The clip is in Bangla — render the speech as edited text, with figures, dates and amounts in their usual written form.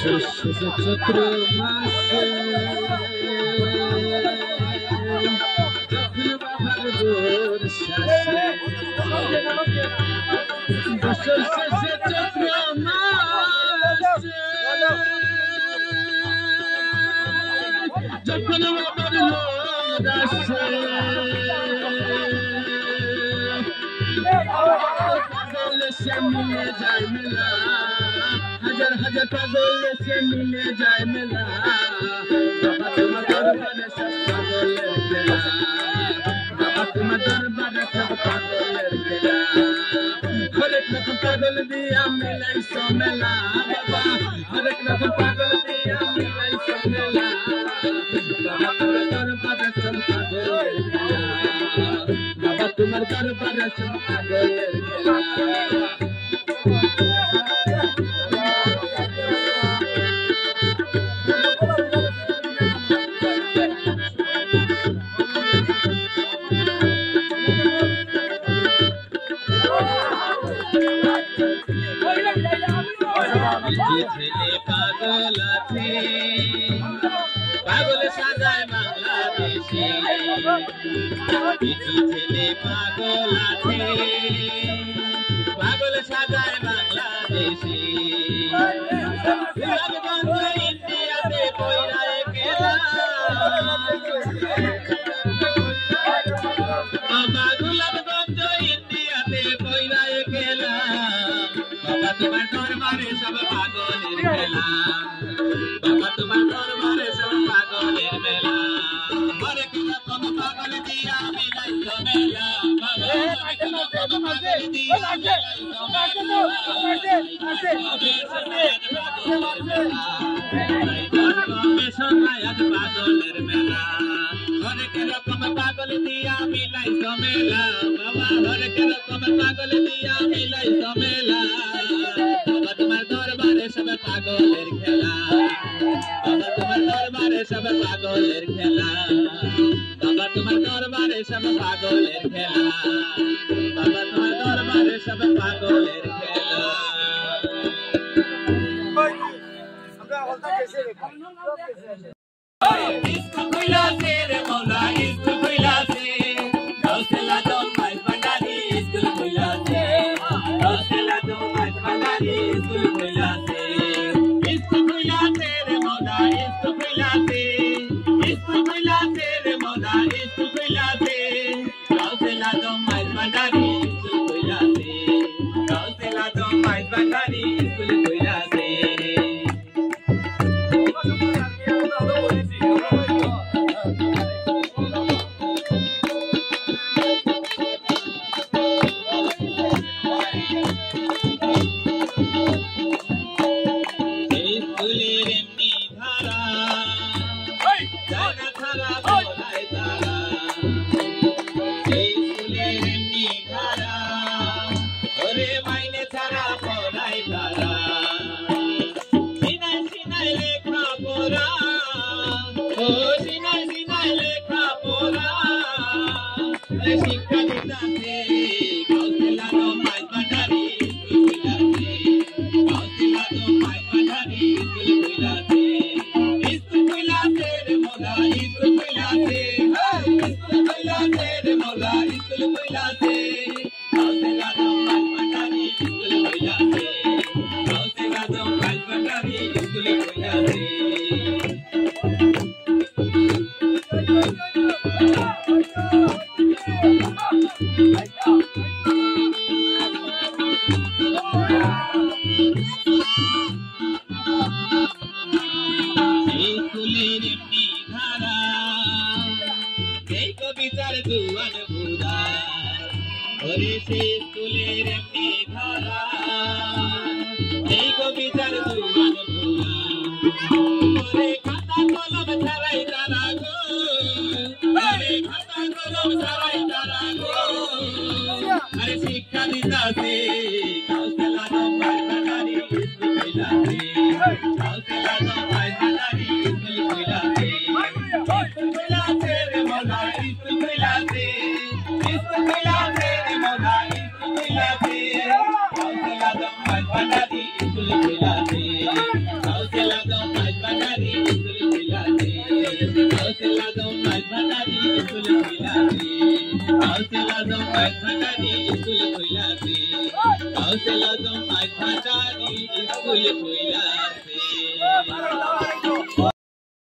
চৈত্র মাসে যখন বাবার গোর শাসে বছর শেষে চৈত্র মাসে যখন বাবার গোর আসে পাগল সে মিলে যায় মেলা হাজার হাজার পাগল সে মিলে যায় মেলা বাবা তোমার দরবারে সব পাগলের খেলা বাবা তোমার দরবারে সব পাগলের খেলা হরেক রকম পাগল দিয়া মিলাইছো মেলা বাবা হরেক রকম পাগল দিয়া মিলাইছো মেলা বাবা তোমার দরবারে সব পাগলের খেলা বাবা তোমার দরবারে সব পাগলের খেলা ছেলে পাগল আছে পাগল সাজায় বাংলাদেশে কিছু ছেলে পাগল আছে পাগল সাজায় বাংলাদেশে ইন্ডিয়াতে বইরায় খেলা বাবা গোলাপগঞ্জ ইন্ডিয়াতে বইরায় খেলা বাবা তোমার দরবারে সব পাগলের মেলা বাবা তোমার দরবারে সব পাগলের মেলা হরেক রকম পাগল দিয়া মিলাইছো মেলা বাবা হরেক রকম পাগল দিয়া মিলাইছো মেলা পাগলের মেলা হরেক রকম পাগল দিয়া মিলাইছো মেলা বাবা হরেক রকম পাগল দিয়া মিলাইছো মেলা বাবা তোমার দরবারে সব পাগলের খেলা বাবা তোমার দরবারে সব পাগলের খেলা বাবা তোমার দরবারে সব পাগলের খেলা বাবা তোমার দরবারে সব পাগলের খেলা Gracias. लाजम आज भाटारी स्कूल खुलासे गाँव लाजम आज भाटारी स्कूल खुलासे